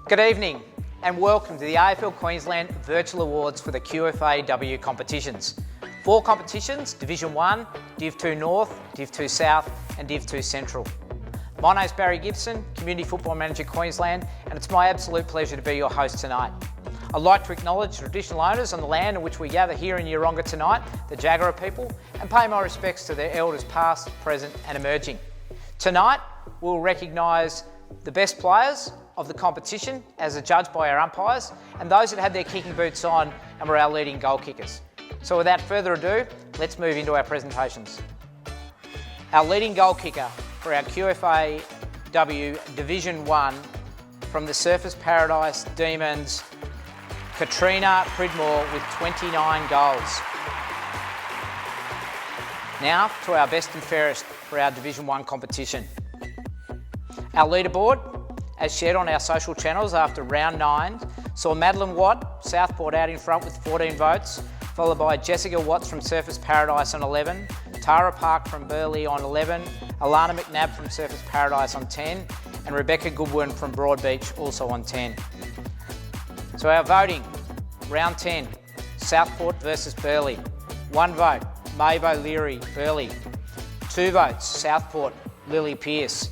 Good evening and welcome to the AFL Queensland Virtual Awards for the QFAW competitions. 4 competitions, Division 1, Div 2 North, Div 2 South and Div 2 Central. My name's Barry Gibson, Community Football Manager Queensland, and it's my absolute pleasure to be your host tonight. I'd like to acknowledge traditional owners on the land in which we gather here in Yeronga tonight, the Jagera people, and pay my respects to their elders past, present and emerging. Tonight, we'll recognise the best players of the competition as judged by our umpires and those that had their kicking boots on and were our leading goal kickers. So without further ado, let's move into our presentations. Our leading goal kicker for our QFAW Division 1 from the Surfers Paradise Demons, Katrina Pridmore with 29 goals. Now to our best and fairest for our Division 1 competition. Our leaderboard, as shared on our social channels after round 9, saw Madeline Watt, Southport, out in front with 14 votes, followed by Jessica Watts from Surfers Paradise on 11, Tara Park from Burleigh on 11, Alana McNabb from Surfers Paradise on 10, and Rebecca Goodwin from Broadbeach also on 10. So our voting, round 10, Southport versus Burleigh. 1 vote, Maeve O'Leary, Burleigh. 2 votes, Southport, Lily Pearce.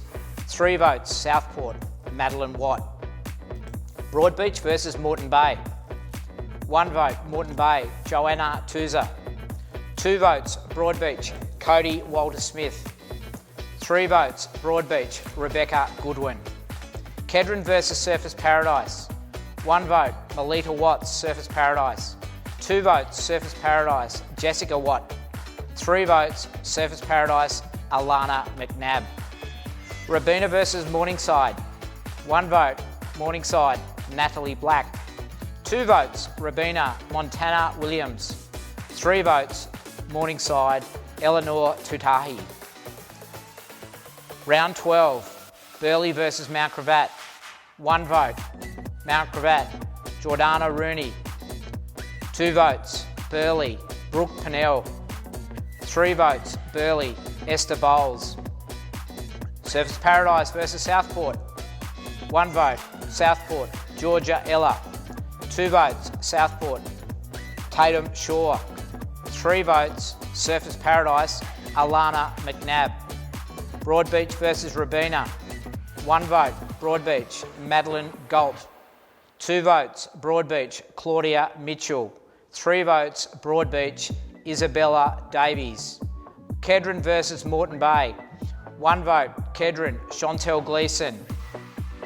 3 votes, Southport, Madeline Watt. Broadbeach versus Moreton Bay. 1 vote, Moreton Bay, Joanna Tuza. 2 votes, Broadbeach, Cody Walter-Smith. 3 votes, Broadbeach, Rebecca Goodwin. Kedron versus Surfers Paradise. 1 vote, Melita Watts, Surfers Paradise. 2 votes, Surfers Paradise, Jessica Watt. 3 votes, Surfers Paradise, Alana McNabb. Robina versus Morningside. 1 vote, Morningside, Natalie Black. 2 votes, Robina, Montana Williams. 3 votes, Morningside, Eleanor Tutahi. Round 12, Burleigh versus Mount Gravatt. 1 vote, Mount Gravatt, Jordana Rooney. 2 votes, Burleigh, Brooke Pennell. 3 votes, Burleigh, Esther Bowles. Surfers Paradise versus Southport. 1 vote, Southport, Georgia Ella. 2 votes, Southport, Tatum Shaw. 3 votes, Surfers Paradise, Alana McNabb. Broadbeach versus Robina. 1 vote, Broadbeach, Madeline Galt. 2 votes, Broadbeach, Claudia Mitchell. 3 votes, Broadbeach, Isabella Davies. Kedron versus Moreton Bay. 1 vote, Kedron, Chantel Gleeson.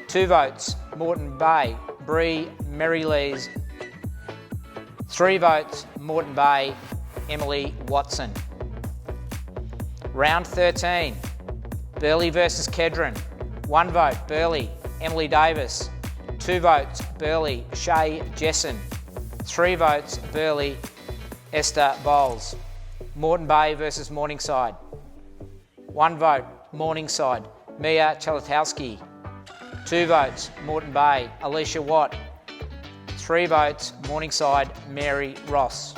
2 votes, Moreton Bay, Bree Marylees. 3 votes, Moreton Bay, Emily Watson. Round 13, Burleigh versus Kedron. 1 vote, Burleigh, Emily Davis. 2 votes, Burleigh, Shay Jessen. 3 votes, Burleigh, Esther Bowles. Moreton Bay versus Morningside. 1 vote, Morningside, Mia Chalatowski. 2 votes, Moreton Bay, Alicia Watt. 3 votes, Morningside, Mary Ross.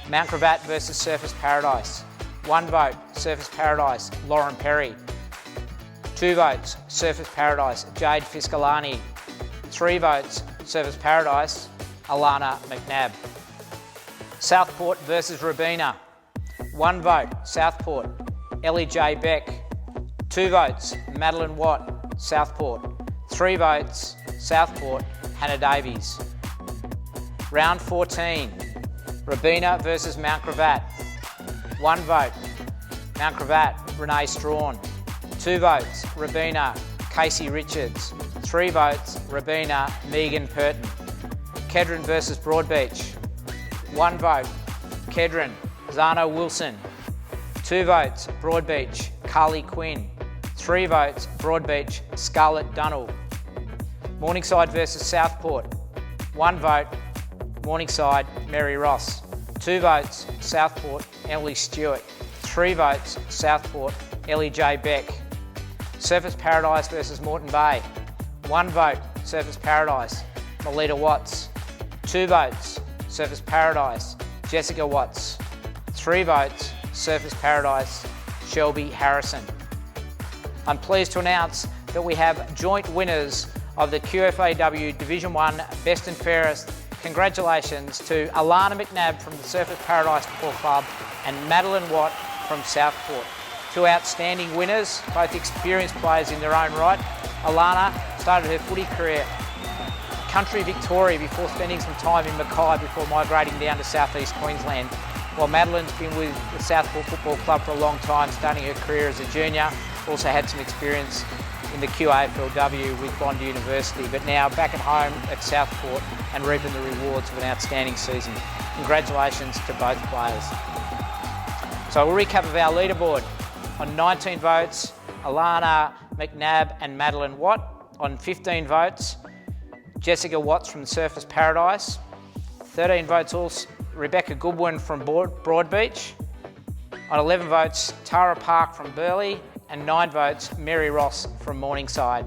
Mount Gravatt versus Surfers Paradise. 1 vote, Surfers Paradise, Lauren Perry. 2 votes, Surfers Paradise, Jade Fiscalani. 3 votes, Surfers Paradise, Alana McNabb. Southport versus Robina. 1 vote, Southport, Ellie J. Beck. 2 votes, Madeline Watt, Southport. 3 votes, Southport, Hannah Davies. Round 14, Robina versus Mount Gravatt. 1 vote, Mount Gravatt, Renee Strawn. 2 votes, Robina, Casey Richards. 3 votes, Robina, Megan Purton. Kedron versus Broadbeach. 1 vote, Kedron, Zano Wilson. 2 votes, Broadbeach, Carly Quinn. 3 votes, Broadbeach, Scarlett Dunnell. Morningside versus Southport. 1 vote, Morningside, Mary Ross. 2 votes, Southport, Emily Stewart. 3 votes, Southport, Ellie J. Beck. Surfers Paradise versus Moreton Bay. 1 vote, Surfers Paradise, Melita Watts. 2 votes, Surfers Paradise, Jessica Watts. 3 votes, Surfers Paradise, Shelby Harrison. I'm pleased to announce that we have joint winners of the QFAW Division 1 Best and Fairest, congratulations to Alana McNabb from the Surfers Paradise Football Club and Madeline Watt from Southport. Two outstanding winners, both experienced players in their own right. Alana started her footy career country Victoria before spending some time in Mackay before migrating down to southeast Queensland, while Madeline's been with the Southport Football Club for a long time, starting her career as a junior. Also had some experience in the QFAW with Bond University, but now back at home at Southport and reaping the rewards of an outstanding season. Congratulations to both players. So a recap of our leaderboard. On 19 votes, Alana McNabb and Madeline Watt. On 15 votes, Jessica Watts from Surfers Paradise. 13 votes also, Rebecca Goodwin from Broadbeach. On 11 votes, Tara Park from Burleigh. And 9 votes, Mary Ross from Morningside.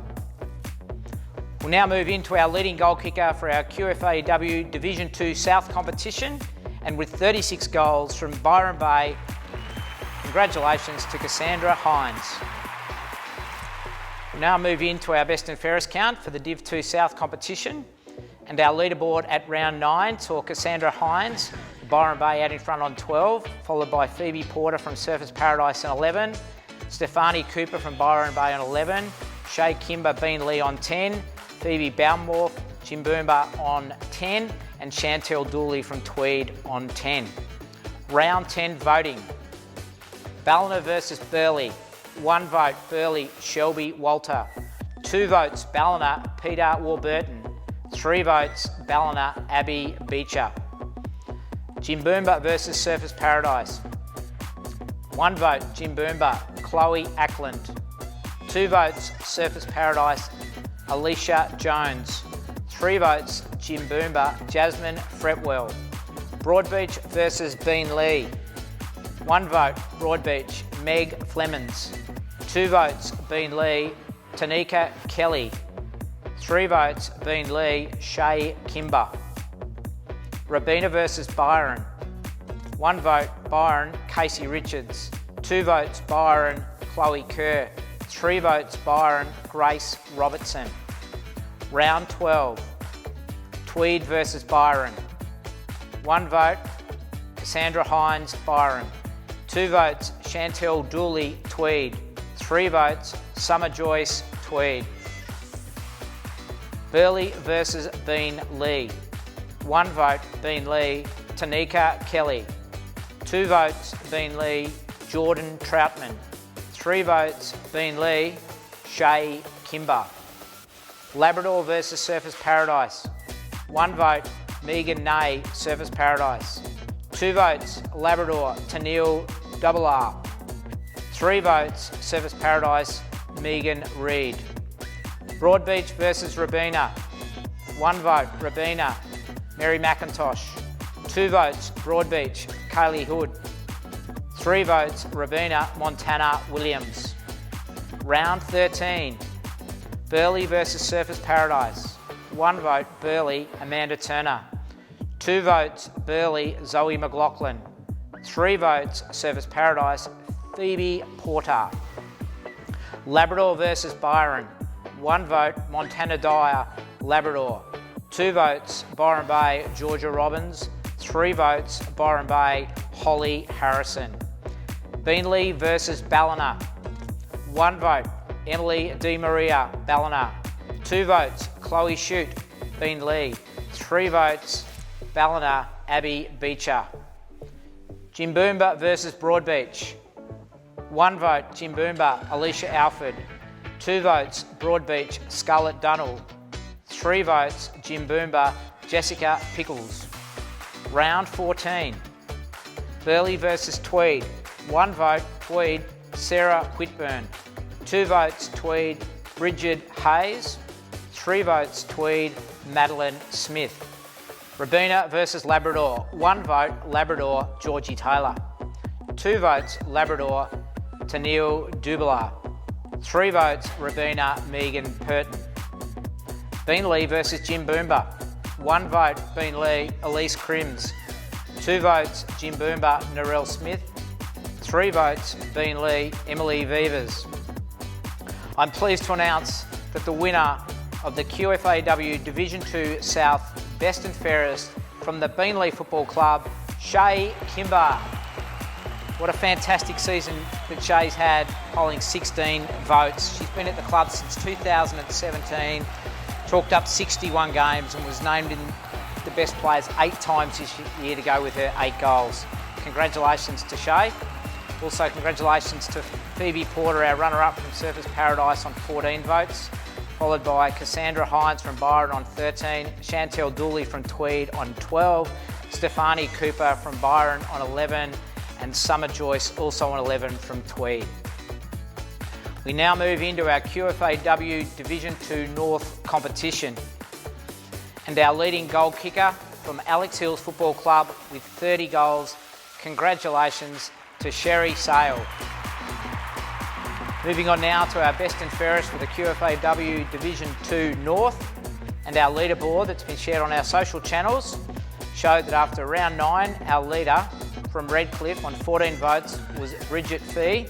We'll now move into our leading goal kicker for our QFAW Division 2 South competition, and with 36 goals from Byron Bay, congratulations to Cassandra Hines. We'll now move into our best and fairest count for the Div 2 South competition, and our leaderboard at round 9 saw Cassandra Hines, Byron Bay out in front on 12, followed by Phoebe Porter from Surfers Paradise on 11, Stefani Cooper from Byron Bay on 11, Shay Kimber Beanley on 10, Phoebe Baumwolf, Jimboomba on 10, and Chantel Dooley from Tweed on 10. Round 10 voting. Ballina versus Burleigh. 1 vote, Burleigh, Shelby Walter. 2 votes, Ballina, Peter Warburton. 3 votes, Ballina, Abby Beecher. Jimboomba versus Surfers Paradise. 1 vote, Jimboomba, Chloe Ackland. 2 votes, Surfers Paradise, Alicia Jones. 3 votes, Jimboomba, Jasmine Fretwell. Broadbeach versus Beanley. 1 vote, Broadbeach, Meg Flemons. 2 votes, Beanley, Tanika Kelly. 3 votes, Beanley, Shay Kimber. Robina versus Byron. 1 vote, Byron, Casey Richards. 2 votes, Byron, Chloe Kerr. 3 votes, Byron, Grace Robertson. Round 12. Tweed versus Byron. 1 vote, Cassandra Hines, Byron. 2 votes, Chantel Dooley, Tweed. 3 votes, Summer Joyce, Tweed. Burleigh versus Beanley. 1 vote, Beanley, Tanika Kelly. 2 votes, Beanley, Jordan Troutman. 3 votes, Beanley, Shay Kimber. Labrador versus Surfers Paradise. 1 vote, Megan Nay, Surfers Paradise. 2 votes, Labrador, Tennille R. 3 votes, Surfers Paradise, Megan Reid. Broadbeach versus Robina. 1 vote, Robina, Mary McIntosh. 2 votes, Broadbeach, Kaylee Hood. 3 votes, Robina, Montana Williams. Round 13. Burleigh versus Surfers Paradise. 1 vote, Burleigh, Amanda Turner. 2 votes, Burleigh, Zoe McLaughlin. 3 votes, Surfers Paradise, Phoebe Porter. Labrador versus Byron. 1 vote, Montana Dyer, Labrador. 2 votes, Byron Bay, Georgia Robbins. 3 votes, Byron Bay, Holly Harrison. Beanley versus Ballina. 1 vote, Emily Di Maria, Ballina. 2 votes, Chloe Shute, Beanley. 3 votes, Ballina, Abby Beecher. Jimboomba versus Broadbeach. 1 vote, Jimboomba, Alicia Alford. 2 votes, Broadbeach, Scarlett Dunnell. 3 votes, Jimboomba, Jessica Pickles. Round 14. Burleigh versus Tweed. 1 vote, Tweed, Sarah Whitburn. 2 votes, Tweed, Bridget Hayes. 3 votes, Tweed, Madeline Smith. Robina versus Labrador. 1 vote, Labrador, Georgie Taylor. 2 votes, Labrador, Tennille Dubala. 3 votes, Robina, Megan Purton. Beanley versus Jimboomba. 1 vote, Beanley, Elise Crims. 2 votes, Jimboomba, Narelle Smith. 3 votes, Beanley, Emily Vivers. I'm pleased to announce that the winner of the QFAW Division 2 South Best and Fairest from the Beenleigh Football Club, Shay Kimber. What a fantastic season that Shay's had, polling 16 votes. She's been at the club since 2017, chalked up 61 games and was named in the best players 8 times this year to go with her 8 goals. Congratulations to Shay. Also congratulations to Phoebe Porter, our runner-up from Surfers Paradise, on 14 votes, followed by Cassandra Hines from Byron on 13, Chantel Dooley from Tweed on 12, Stefani Cooper from Byron on 11, and Summer Joyce also on 11 from Tweed. We now move into our QFAW Division 2 North competition. And our leading goal kicker from Alex Hills Football Club with 30 goals. Congratulations to Sherry Sale. Moving on now to our best and fairest for the QFAW Division 2 North. And our leaderboard that's been shared on our social channels showed that after round 9, our leader from Redcliffe on 14 votes was Bridget Fee.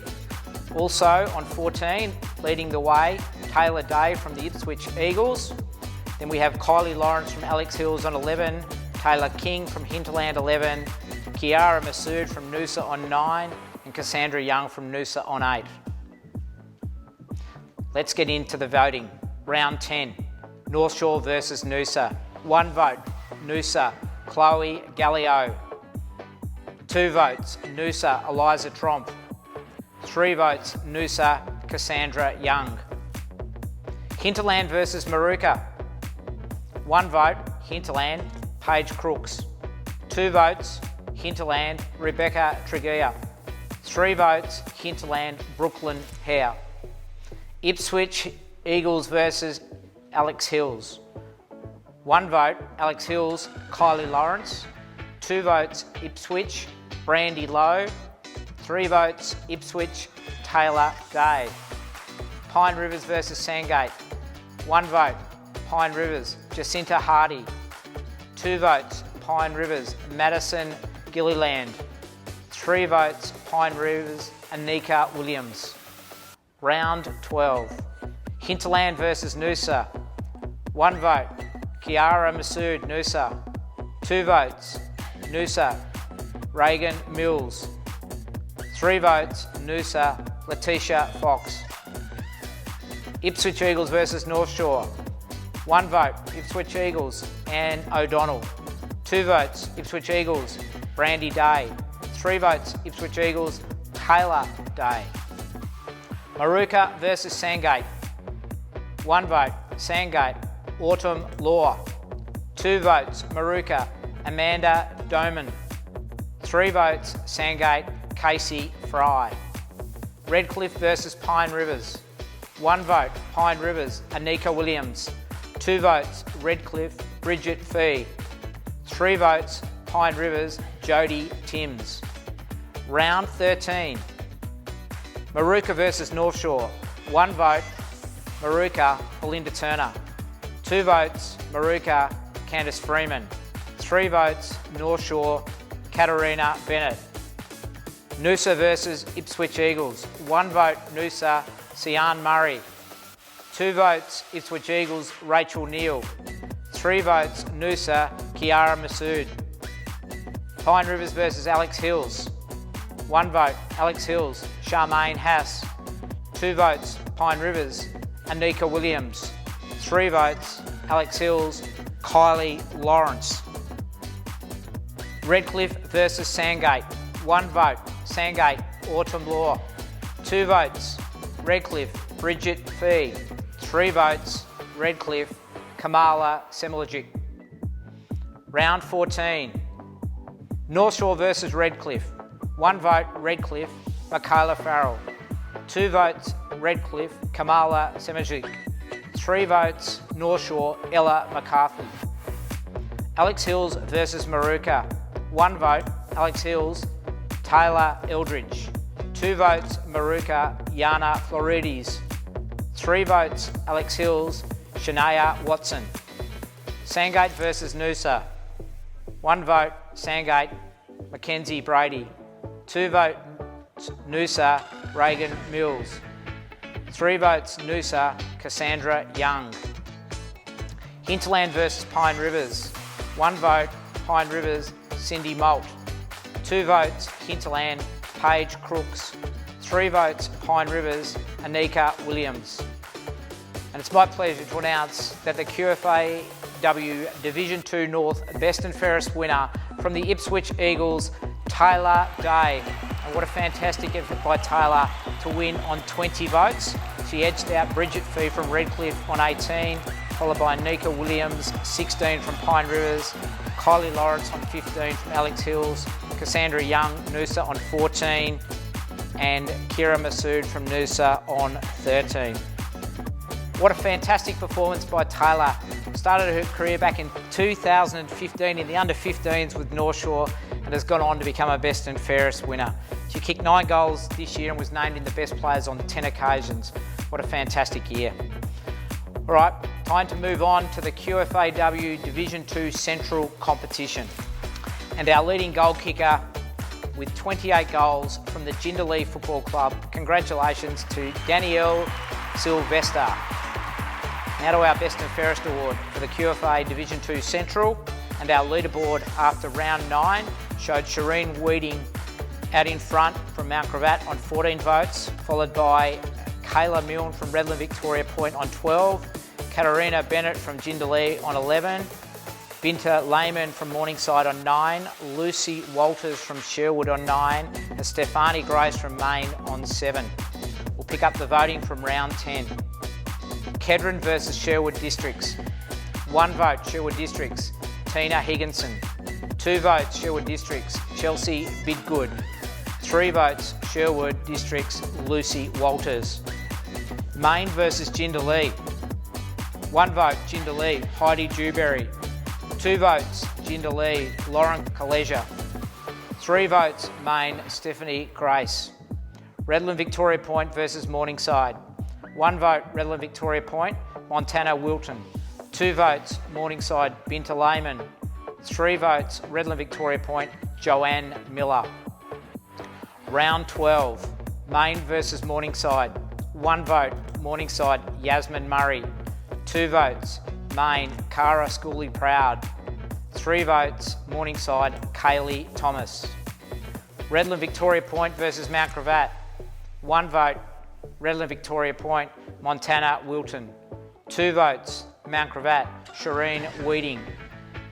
Also on 14, leading the way, Taylor Day from the Ipswich Eagles. Then we have Kylie Lawrence from Alex Hills on 11, Taylor King from Hinterland 11, Kiara Masood from Noosa on 9, and Cassandra Young from Noosa on 8. Let's get into the voting. Round 10, North Shore versus Noosa. 1 vote, Noosa, Chloe Gallio. 2 votes, Noosa, Eliza Tromp. 3 votes, Noosa, Cassandra Young. Hinterland versus Maruka. 1 vote, Hinterland, Paige Crooks. 2 votes, Hinterland, Rebecca Tregear. 3 votes, Hinterland, Brooklyn Hare. Ipswich Eagles versus Alex Hills. 1 vote, Alex Hills, Kylie Lawrence. 2 votes, Ipswich, Brandy Lowe. 3 votes, Ipswich, Taylor Day. Pine Rivers versus Sandgate. 1 vote, Pine Rivers, Jacinta Hardy. 2 votes, Pine Rivers, Madison Gilliland. 3 votes, Pine Rivers, Anika Williams. Round 12. Hinterland versus Noosa. 1 vote, Kiara Masood, Noosa. 2 votes, Noosa, Reagan Mills. 3 votes, Noosa, Letitia Fox. Ipswich Eagles versus North Shore. 1 vote, Ipswich Eagles, Anne O'Donnell. 2 votes, Ipswich Eagles, Brandy Day. 3 votes, Ipswich Eagles, Taylor Day. Maruka versus Sandgate. 1 vote, Sandgate, Autumn Law. 2 votes, Maruka, Amanda Doman. 3 votes, Sandgate, Casey Fry. Redcliffe versus Pine Rivers. 1 vote, Pine Rivers, Anika Williams. 2 votes, Redcliffe, Bridget Fee. 3 votes, Pine Rivers, Jodie Timms. Round 13. Maruka versus North Shore. 1 vote, Maruka, Belinda Turner. 2 votes, Maruka, Candice Freeman. 3 votes, North Shore, Katarina Bennett. Noosa versus Ipswich Eagles. 1 vote, Noosa, Sian Murray. 2 votes, Ipswich Eagles, Rachel Neal. 3 votes, Noosa, Kiara Masood. Pine Rivers versus Alex Hills. 1 vote, Alex Hills, Charmaine Hass. 2 votes, Pine Rivers, Anika Williams. 3 votes, Alex Hills, Kylie Lawrence. Redcliffe versus Sandgate. 1 vote, Sandgate, Autumn Law. 2 votes, Redcliffe, Bridget Fee. 3 votes, Redcliffe, Kamala Semelagic. Round 14. North Shore versus Redcliffe. 1 vote, Redcliffe, Michaela Farrell. 2 votes, Redcliffe, Kamala Semelagic. 3 votes, North Shore, Ella McCarthy. Alex Hills versus Maruka. 1 vote, Alex Hills, Taylor Eldridge. 2 votes, Maruka, Yana Florides. 3 votes, Alex Hills, Shania Watson. Sandgate versus Noosa. 1 vote, Sandgate, Mackenzie Brady. 2 votes, Noosa, Reagan Mills. 3 votes, Noosa, Cassandra Young. Hinterland versus Pine Rivers. 1 vote, Pine Rivers, Cindy Malt. 2 votes, Hinterland, Paige Crooks. 3 votes, Pine Rivers, Anika Williams. And it's my pleasure to announce that the QFAW Division 2 North Best and Fairest winner from the Ipswich Eagles, Taylor Day. And what a fantastic effort by Taylor to win on 20 votes. She edged out Bridget Fee from Redcliffe on 18, followed by Nika Williams, 16 from Pine Rivers, Kylie Lawrence on 15 from Alex Hills, Cassandra Young, Noosa on 14, and Kira Masood from Noosa on 13. What a fantastic performance by Taylor. Started her career back in 2015 in the under-15s with North Shore and has gone on to become a Best and Fairest winner. She kicked 9 goals this year and was named in the best players on 10 occasions. What a fantastic year. All right, time to move on to the QFAW Division 2 Central competition. And our leading goal kicker with 28 goals from the Jindalee Football Club. Congratulations to Danielle Sylvester. Now to our Best and Fairest Award for the QFA Division 2 Central, and our leaderboard after round 9 showed Shireen Weeding out in front from Mount Gravatt on 14 votes, followed by Kayla Milne from Redland Victoria Point on 12, Katarina Bennett from Jindalee on 11, Binta Lehman from Morningside on 9, Lucy Walters from Sherwood on 9, and Stefani Grace from Maine on 7. We'll pick up the voting from round 10. Kedron versus Sherwood Districts. 1 vote, Sherwood Districts, Tina Higginson. 2 votes, Sherwood Districts, Chelsea Bidgood. 3 votes, Sherwood Districts, Lucy Walters. Maine versus Jindalee. 1 vote, Jindalee, Heidi Dewberry. 2 votes, Jindalee, Lauren Kalesia. 3 votes, Maine, Stephanie Grace. Redland Victoria Point versus Morningside. 1 vote, Redland Victoria Point, Montana Wilton. 2 votes, Morningside, Binta Lehman. 3 votes, Redland Victoria Point, Joanne Miller. Round 12, Maine versus Morningside. 1 vote, Morningside, Yasmin Murray. 2 votes, Maine, Cara Schooley Proud. 3 votes, Morningside, Kaylee Thomas. Redland Victoria Point versus Mount Gravatt. 1 vote, Redland Victoria Point, Montana Wilton. 2 votes, Mount Gravatt, Shireen Weeding.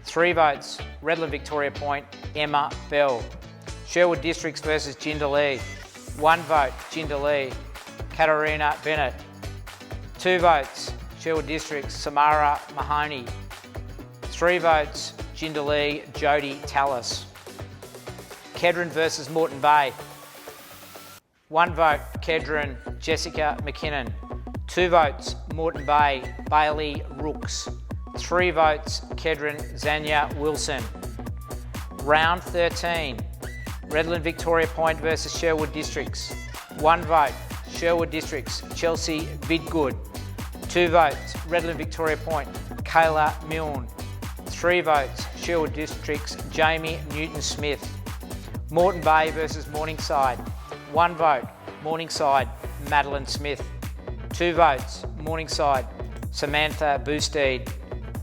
3 votes, Redland Victoria Point, Emma Bell. Sherwood Districts versus Jindalee. 1 vote, Jindalee, Katarina Bennett. 2 votes, Sherwood Districts, Samara Mahoney. 3 votes, Jindalee, Jodie Tallis. Kedron versus Moreton Bay. 1 vote, Kedron, Jessica McKinnon. 2 votes, Moreton Bay, Bailey Rooks. 3 votes, Kedron, Zanya Wilson. Round 13, Redland Victoria Point versus Sherwood Districts. 1 vote, Sherwood Districts, Chelsea Bidgood. 2 votes, Redland Victoria Point, Kayla Milne. 3 votes, Sherwood Districts, Jamie Newton-Smith. Moreton Bay versus Morningside. 1 vote, Morningside, Madeline Smith. 2 votes, Morningside, Samantha Boostede.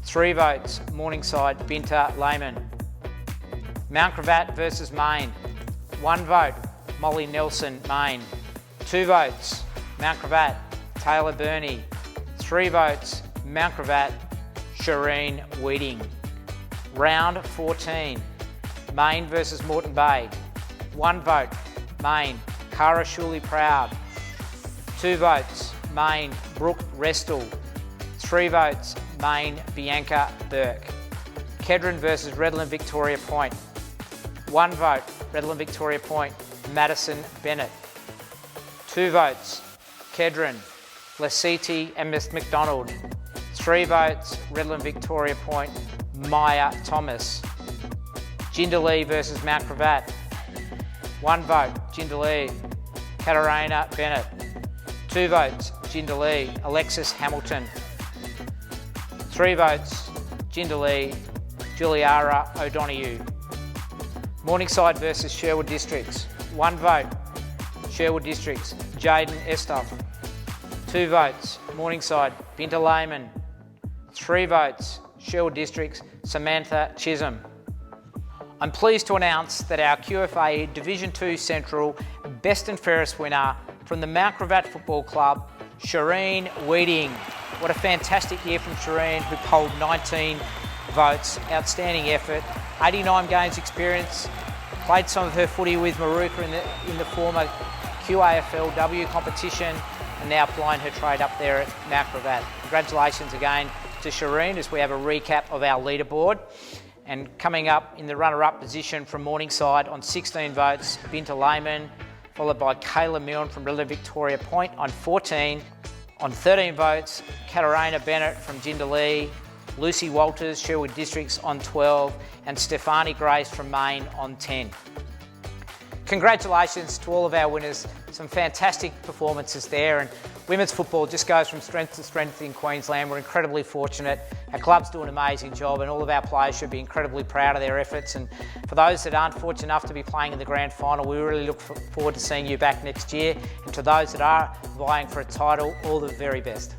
3 votes, Morningside, Binta Lehman. Mount Gravatt versus Maine. 1 vote, Molly Nelson, Maine. 2 votes, Mount Gravatt, Taylor Burney. 3 votes, Mount Gravatt, Shireen Weeding. Round 14, Maine versus Moreton Bay. 1 vote, Maine, Cara Shuley Proud. 2 votes, Maine, Brooke Restle. 3 votes, Maine, Bianca Burke. Kedron versus Redland Victoria Point. 1 vote, Redland Victoria Point, Madison Bennett. 2 votes, Kedron, Lasiti and Miss McDonald. 3 votes, Redland Victoria Point, Maya Thomas. Jindalee versus Mount Gravatt. 1 vote, Jindalee, Katarina Bennett. 2 votes, Jindalee, Alexis Hamilton. 3 votes, Jindalee, Juliara O'Donoghue. Morningside versus Sherwood Districts. 1 vote, Sherwood Districts, Jaden Estoff. 2 votes, Morningside, Binta Lehman. 3 votes, Sherwood Districts, Samantha Chisholm. I'm pleased to announce that our QFA Division 2 Central Best and Fairest winner from the Mount Gravatt Football Club, Shireen Weeding. What a fantastic year from Shireen, who polled 19 votes. Outstanding effort, 89 games experience, played some of her footy with Maruka in the former QAFLW competition, and now applying her trade up there at Mount Gravatt. Congratulations again to Shireen as we have a recap of our leaderboard. And coming up in the runner-up position from Morningside on 16 votes, Binta Lehman, followed by Kayla Milne from River Victoria Point on 14. On 13 votes, Katarina Bennett from Jindalee, Lucy Walters, Sherwood Districts on 12, and Stefani Grace from Maine on 10. Congratulations to all of our winners. Some fantastic performances there, and women's football just goes from strength to strength in Queensland. We're incredibly fortunate. Our club's doing an amazing job, and all of our players should be incredibly proud of their efforts. And for those that aren't fortunate enough to be playing in the grand final, we really look forward to seeing you back next year. And to those that are vying for a title, all the very best.